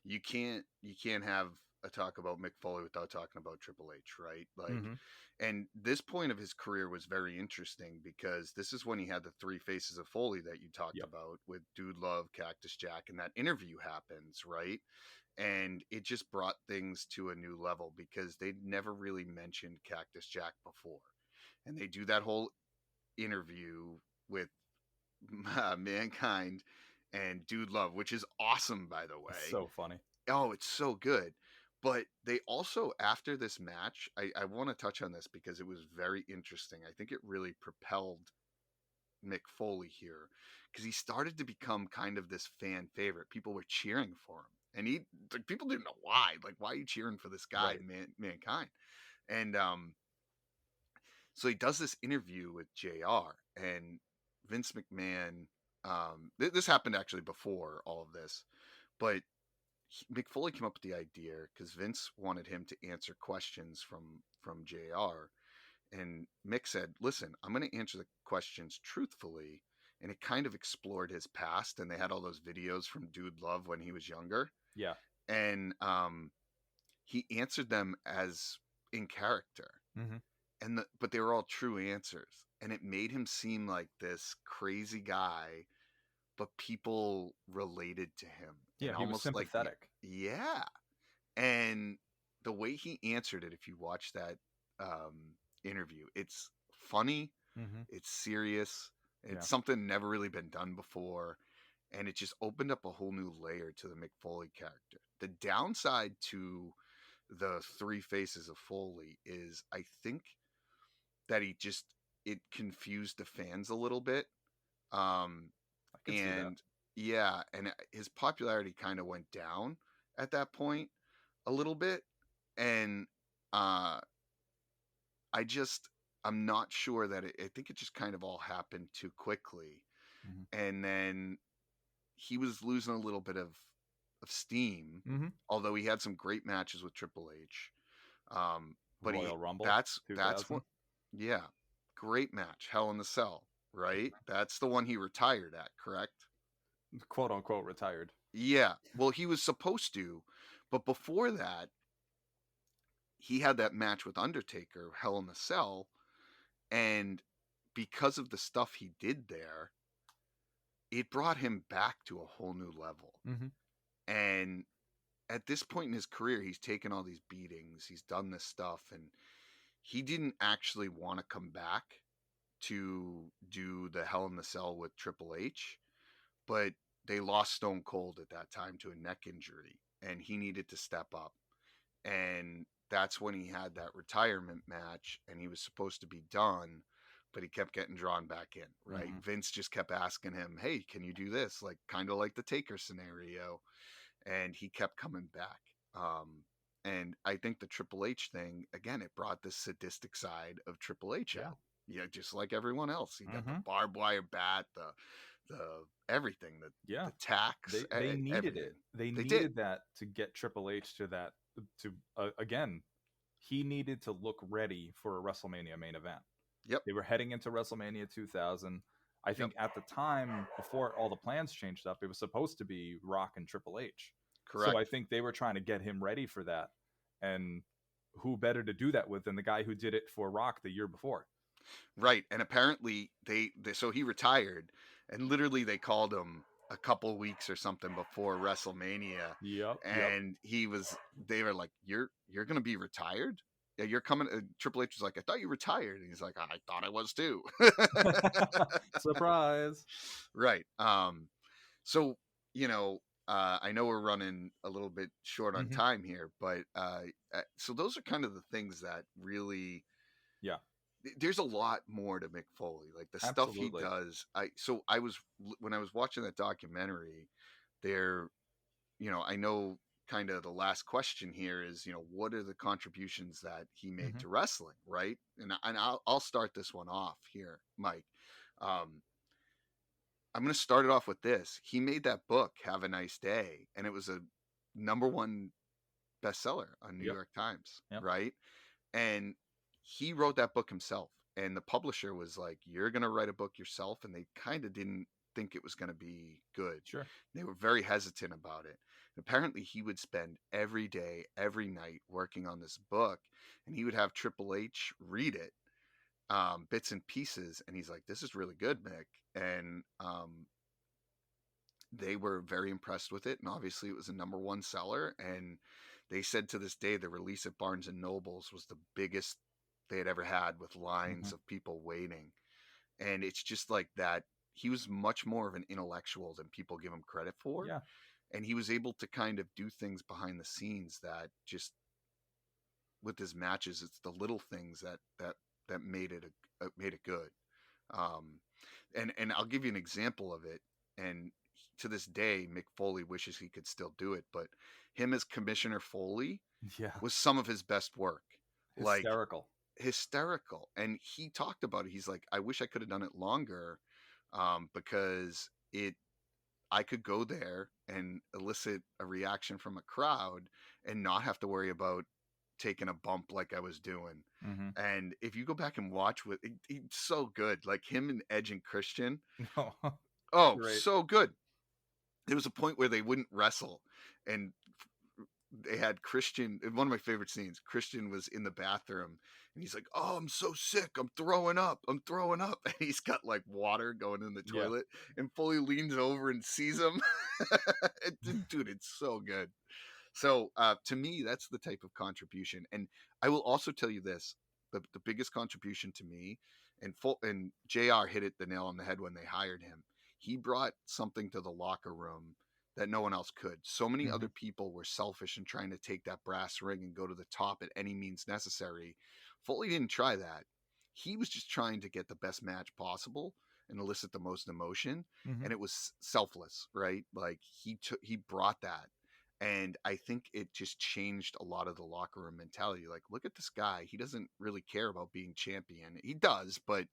you can't have a talk about Mick Foley without talking about Triple H, right? Like, and this point of his career was very interesting, because this is when he had the three faces of Foley that you talked about with Dude Love, Cactus Jack, and that interview happens, right? And it just brought things to a new level, because they'd never really mentioned Cactus Jack before. And they do that whole interview with Mankind and Dude Love, which is awesome, by the way. It's so funny. Oh, it's so good. But they also, after this match, I want to touch on this because it was very interesting. I think it really propelled Mick Foley here, because he started to become kind of this fan favorite. People were cheering for him, and people didn't know why. Like, why are you cheering for this guy, Mankind? And so he does this interview with JR, and Vince McMahon this happened actually before all of this, but Mick Foley came up with the idea because Vince wanted him to answer questions from JR, and Mick said, "Listen, I'm going to answer the questions truthfully." And it kind of explored his past, and they had all those videos from Dude Love when he was younger. Yeah. And he answered them as in character, but they were all true answers, and it made him seem like this crazy guy, but people related to him. Yeah, and he was almost sympathetic. Yeah, and the way he answered it, if you watch that interview, it's funny, it's serious, it's something never really been done before. And it just opened up a whole new layer to the Mick Foley character. The downside to the three faces of Foley is, I think that it confused the fans a little bit. I can see that. Yeah, and his popularity kind of went down at that point a little bit. And I'm not sure that I think it just kind of all happened too quickly. And then he was losing a little bit of steam, although he had some great matches with Triple H. But Royal Rumble, that's 2000. what, yeah, great match, Hell in the Cell, right? That's the one he retired at, correct? Quote unquote retired. Yeah, well, he was supposed to, but before that, he had that match with Undertaker, Hell in the Cell, and because of the stuff he did there, it brought him back to a whole new level. And at this point in his career, he's taken all these beatings, he's done this stuff, and he didn't actually want to come back to do the Hell in the Cell with Triple H, but they lost Stone Cold at that time to a neck injury, and he needed to step up. And that's when he had that retirement match, and he was supposed to be done, but he kept getting drawn back in, right? Vince just kept asking him, "Hey, can you do this?" Like, kind of like the Taker scenario. And he kept coming back. And I think the Triple H thing, again, it brought the sadistic side of Triple H out. Yeah, just like everyone else. He got the barbed wire bat, the everything, the tax. They needed everything. it. They needed that to get Triple H to that. Again, he needed to look ready for a WrestleMania main event. Yep. They were heading into WrestleMania 2000. I think at the time, before all the plans changed up, it was supposed to be Rock and Triple H. Correct. So I think they were trying to get him ready for that. And who better to do that with than the guy who did it for Rock the year before? Right. And apparently so he retired, and literally they called him a couple weeks or something before WrestleMania. And they were like, you're going to be retired? Yeah, you're coming. Triple H was like, I thought you retired. And he's like, I thought I was too. Surprise. Right. So, I know we're running a little bit short on time here, but so those are kind of the things that really, there's a lot more to Mick Foley, like the stuff he does. When I was watching that documentary there, I know kind of the last question here is, what are the contributions that he made to wrestling, right? And I'll start this one off here, Mike. I'm going to start it off with this. He made that book, Have a Nice Day, and it was a #1 bestseller on New York Times, right? And he wrote that book himself, and the publisher was like, you're going to write a book yourself, and they kind of didn't think it was going to be good. Sure. They were very hesitant about it. Apparently he would spend every day, every night working on this book, and he would have Triple H read it, bits and pieces, and he's like, this is really good, Mick. And they were very impressed with it, and obviously it was a #1 seller, and they said to this day the release at Barnes and Nobles was the biggest they had ever had, with lines of people waiting. And it's just like that. He was much more of an intellectual than people give him credit for. Yeah. And he was able to kind of do things behind the scenes that just, with his matches, it's the little things that made it good. And I'll give you an example of it. And to this day, Mick Foley wishes he could still do it, but him as Commissioner Foley was some of his best work. Hysterical. And he talked about it. He's like, I wish I could have done it longer, because I could go there and elicit a reaction from a crowd and not have to worry about taking a bump like I was doing. Mm-hmm. And if you go back and watch he's so good, like him and Edge and Christian. Oh, Great. so good. There was a point where they wouldn't wrestle, and they had Christian. One of my favorite scenes, Christian was in the bathroom and he's like, "Oh, I'm so sick, I'm throwing up, and he's got like water going in the toilet, and Foley leans over and sees him. Dude, it's so good. So to me, that's the type of contribution. And I will also tell you this, the biggest contribution to me, and JR hit it the nail on the head when they hired him. He brought something to the locker room that no one else could. So many other people were selfish and trying to take that brass ring and go to the top at any means necessary. Foley didn't try that. He was just trying to get the best match possible and elicit the most emotion. And it was selfless, right? Like he brought that. And I think it just changed a lot of the locker room mentality. Like, look at this guy. He doesn't really care about being champion. He does, but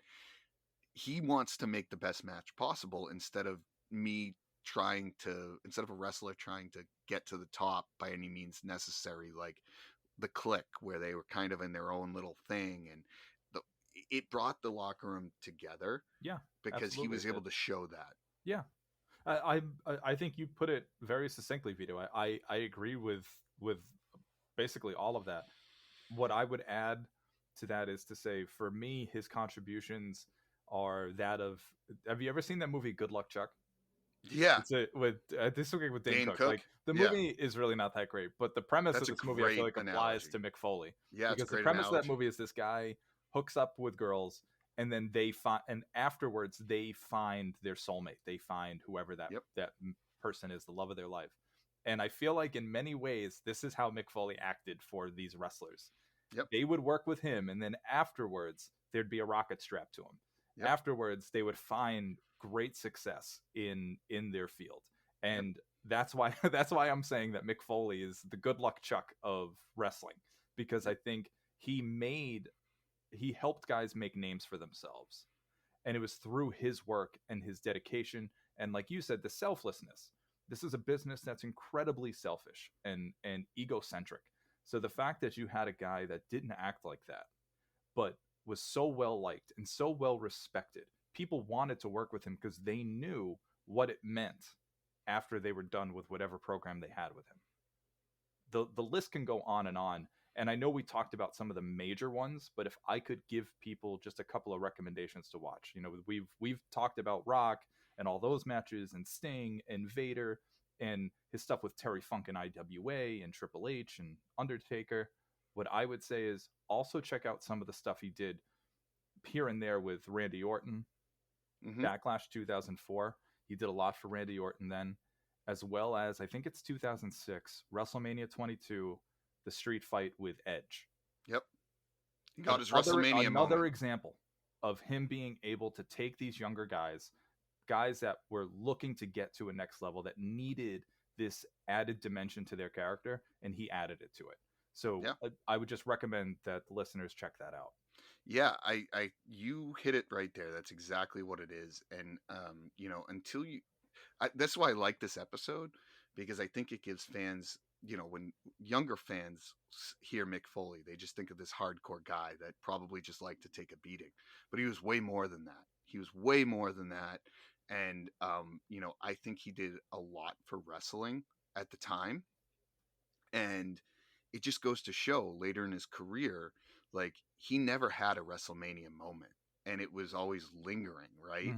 he wants to make the best match possible instead of a wrestler trying to get to the top by any means necessary, like the Click, where they were kind of in their own little thing. And it brought the locker room together. Yeah. Because he was able to show that. Yeah. I think you put it very succinctly, Vito. I agree with basically all of that. What I would add to that is to say, for me, his contributions are that of. Have you ever seen that movie Good Luck Chuck? Yeah, it's with Dane Cook. Like the movie is really not that great, but the premise of this movie I feel like applies to Mick Foley. Yeah, because the premise of that movie is this guy hooks up with girls. And then afterwards they find their soulmate. They find whoever that person is, the love of their life. And I feel like in many ways, this is how Mick Foley acted for these wrestlers. They would work with him, and then afterwards there'd be a rocket strapped to him. Afterwards, they would find great success in their field. And that's why I'm saying that Mick Foley is the Good Luck Chuck of wrestling, because I think he helped guys make names for themselves. And it was through his work and his dedication. And like you said, the selflessness. This is a business that's incredibly selfish and egocentric. So the fact that you had a guy that didn't act like that, but was so well liked and so well respected, people wanted to work with him because they knew what it meant after they were done with whatever program they had with him. The list can go on. And I know we talked about some of the major ones, but if I could give people just a couple of recommendations to watch, we've talked about Rock and all those matches, and Sting and Vader and his stuff with Terry Funk and IWA and Triple H and Undertaker. What I would say is also check out some of the stuff he did here and there with Randy Orton. Backlash 2004. He did a lot for Randy Orton then, as well as, I think it's 2006, WrestleMania 22, the street fight with Edge. He got his WrestleMania another moment. example of him being able to take these younger guys that were looking to get to a next level, that needed this added dimension to their character, and he added it to it. So I would just recommend that the listeners check that out. Yeah, you hit it right there. That's exactly what it is. And that's why I like this episode, because I think it gives fans, when younger fans hear Mick Foley, they just think of this hardcore guy that probably just liked to take a beating. But he was way more than that. And, I think he did a lot for wrestling at the time. And it just goes to show later in his career, like, he never had a WrestleMania moment, and it was always lingering, right?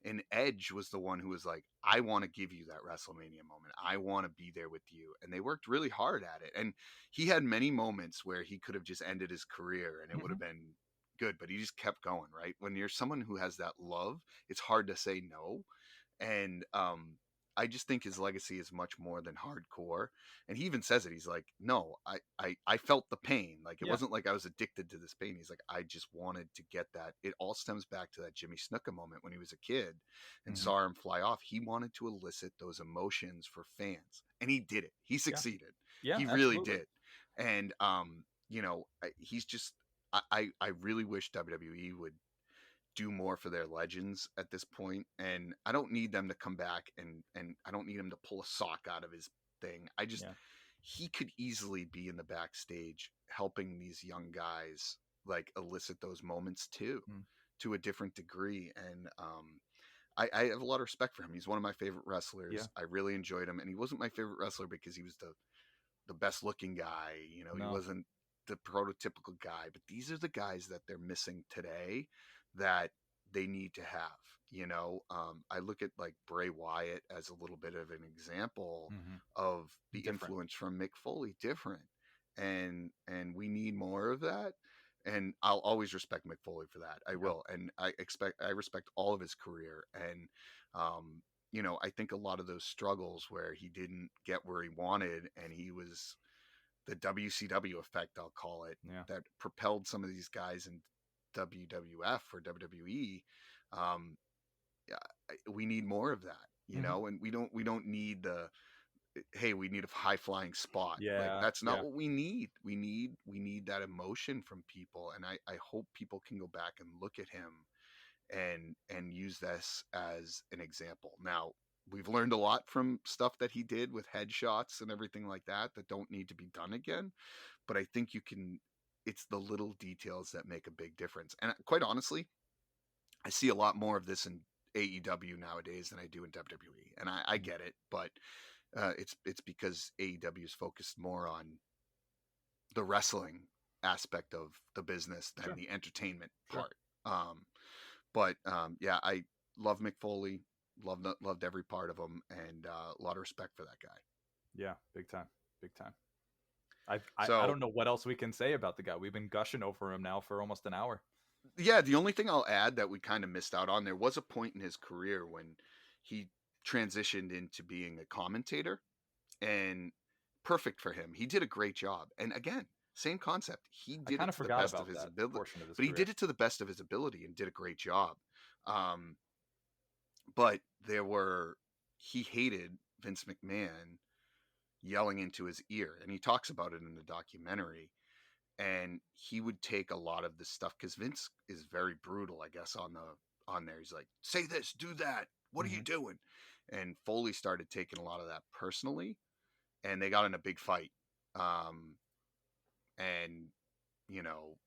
And Edge was the one who was like, I want to give you that WrestleMania moment. I want to be there with you. And they worked really hard at it. And he had many moments where he could have just ended his career and it would have been good, but he just kept going, right? When you're someone who has that love, it's hard to say no. And I just think his legacy is much more than hardcore. And he even says it. He's like, no, I felt the pain. Like, it wasn't like I was addicted to this pain. He's like, I just wanted to get that. It all stems back to that Jimmy Snuka moment when he was a kid and saw him fly off. He wanted to elicit those emotions for fans, and he did it. He succeeded. He really did. And, he's just, I really wish WWE would do more for their legends at this point, and I don't need them to come back and I don't need him to pull a sock out of his thing. I just he could easily be in the backstage helping these young guys like elicit those moments too, to a different degree. And I have a lot of respect for him. He's one of my favorite wrestlers. I really enjoyed him, and he wasn't my favorite wrestler because he was the best looking guy. You know, he wasn't the prototypical guy, but these are the guys that they're missing today that they need to have. You know, I look at like Bray Wyatt as a little bit of an example of the influence from Mick Foley, different. And we need more of that. And I'll always respect Mick Foley for that. I will. And I respect all of his career. And, you know, I think a lot of those struggles where he didn't get where he wanted, and he was the WCW effect, I'll call it, that propelled some of these guys in WWF or WWE. We need more of that, you know, and we don't need the, hey, we need a high flying spot. Like, that's not what we need. We need that emotion from people. And I hope people can go back and look at him and use this as an example. Now, we've learned a lot from stuff that he did with headshots and everything like that don't need to be done again. But I think it's the little details that make a big difference. And quite honestly, I see a lot more of this in AEW nowadays than I do in WWE. And I get it, but it's because AEW is focused more on the wrestling aspect of the business than the entertainment part. But I love Mick Foley, loved every part of him, and a lot of respect for that guy. Yeah, big time. I don't know what else we can say about the guy. We've been gushing over him now for almost an hour. Yeah, the only thing I'll add that we kind of missed out on, there was a point in his career when he transitioned into being a commentator, and perfect for him. He did a great job. And again, same concept. He did it to the best of his ability, but he did it to the best of his ability and did a great job. But he hated Vince McMahon yelling into his ear, and he talks about it in the documentary. And he would take a lot of this stuff because Vince is very brutal, I guess, on there. He's like, say this, do that. What are you doing? And Foley started taking a lot of that personally, and they got in a big fight. And, you know,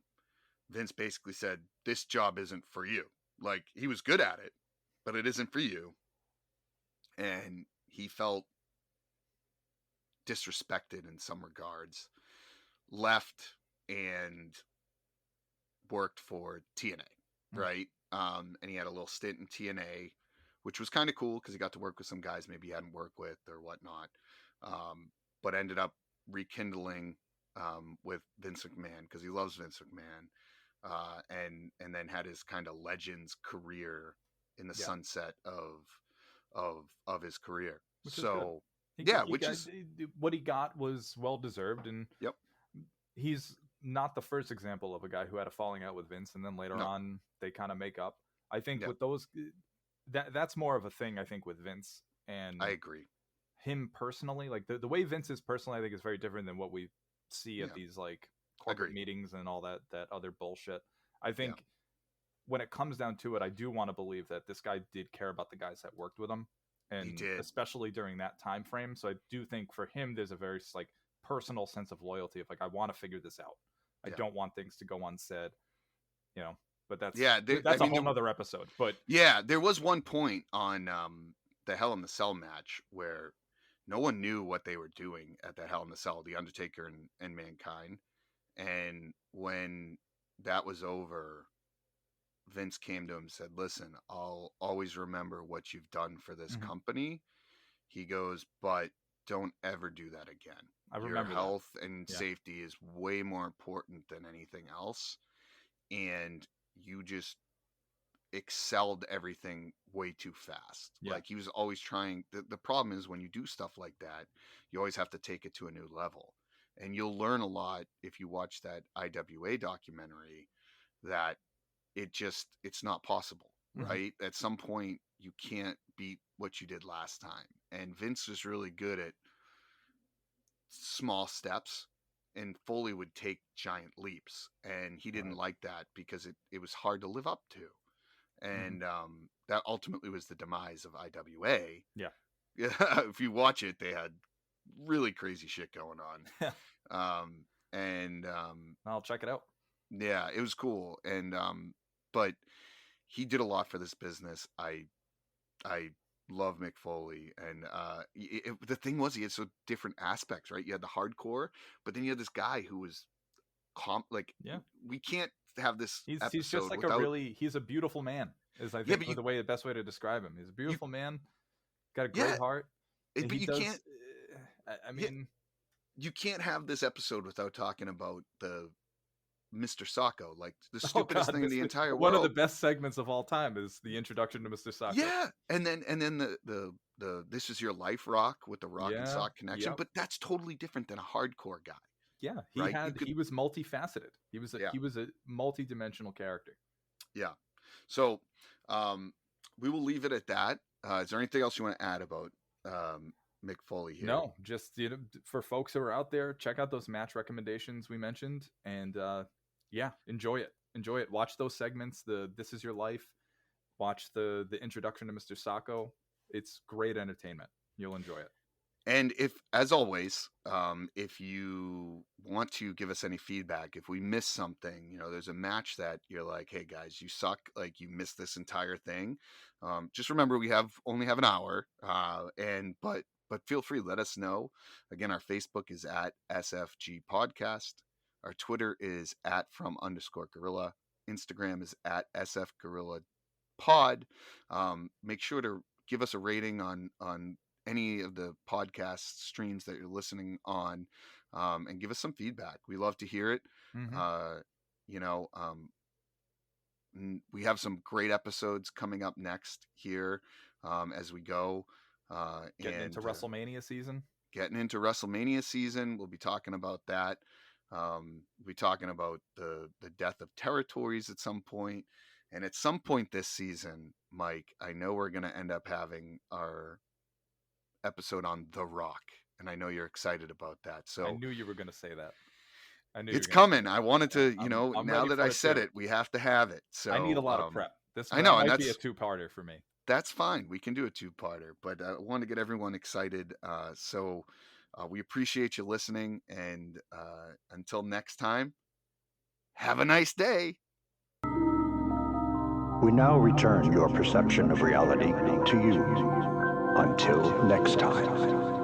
Vince basically said, this job isn't for you. Like, he was good at it, but it isn't for you. And he felt disrespected in some regards, left and worked for TNA, right? And he had a little stint in TNA, which was kind of cool because he got to work with some guys maybe he hadn't worked with or whatnot, but ended up rekindling with Vince McMahon because he loves Vince McMahon, and then had his kind of Legends career in the sunset of his career. Which so what he got was well deserved, and he's not the first example of a guy who had a falling out with Vince and then later on they kind of make up. I think with those, that's more of a thing, I think, with Vince. And I agree. Him personally, like the way Vince is personally, I think is very different than what we see at these like corporate meetings and all that other bullshit. I think when it comes down to it, I do want to believe that this guy did care about the guys that worked with him, and especially during that time frame. So I do think for him, there's a very like personal sense of loyalty of like, I want to figure this out. I don't want things to go unsaid, you know. But that's a whole other episode. But there was one point on the Hell in the Cell match where no one knew what they were doing at the Hell in the Cell, the Undertaker and Mankind. And when that was over, Vince came to him and said, listen, I'll always remember what you've done for this company. He goes, but don't ever do that again. I remember your health and safety is way more important than anything else. And you just excelled everything way too fast. Like, he was always trying. The problem is when you do stuff like that, you always have to take it to a new level. And you'll learn a lot if you watch that IWA documentary that it's not possible, right? At some point you can't beat what you did last time. And Vince was really good at small steps, and Foley would take giant leaps, and he didn't like that because it was hard to live up to. and that ultimately was the demise of IWA. Yeah. If you watch it, they had really crazy shit going on. I'll check it out. Yeah, it was cool, and but he did a lot for this business. I love Mick Foley, and the thing was, he had so different aspects, right? You had the hardcore, but then you had this guy who was we can't have this episode he's just like without... he's a beautiful man, is I think the best way to describe him. He's a beautiful man, got a great heart. But you can't, I mean, you can't have this episode without talking about the Mr. Sacco, like the stupidest thing in the entire world. One of the best segments of all time is the introduction to Mr. Sacco. Yeah, and then the This Is Your Life rock with the rock and sock connection, but that's totally different than a hardcore guy. Yeah, he was multifaceted. He was a multi-dimensional character. Yeah. So we will leave it at that. Is there anything else you want to add about Mick Foley here? No, just for folks who are out there, check out those match recommendations we mentioned, and enjoy it. Watch those segments. The This Is Your Life. Watch the introduction to Mr. Sacco. It's great entertainment. You'll enjoy it. And as always, if you want to give us any feedback, if we miss something, there's a match that you're like, hey guys, you suck, like you missed this entire thing. Just remember, we only have an hour, but feel free, let us know. Again, our Facebook is at SFG Podcast. Our Twitter is at @from_gorilla. Instagram is at SF Gorilla Pod. Make sure to give us a rating on any of the podcast streams that you're listening on, and give us some feedback. We love to hear it. We have some great episodes coming up next here as we go. Getting into WrestleMania season. We'll be talking about that. We'll be talking about the death of territories at some point. And at some point this season, Mike, I know we're going to end up having our episode on The Rock. And I know you're excited about that. So I knew you were going to say that. It's coming. I wanted to, I'm now that I said it, we have to have it. So I need a lot of prep. This I know, might and be a two-parter for me. That's fine. We can do a two-parter, but I want to get everyone excited. So we appreciate you listening, and until next time, have a nice day. We now return your perception of reality to you. Until next time.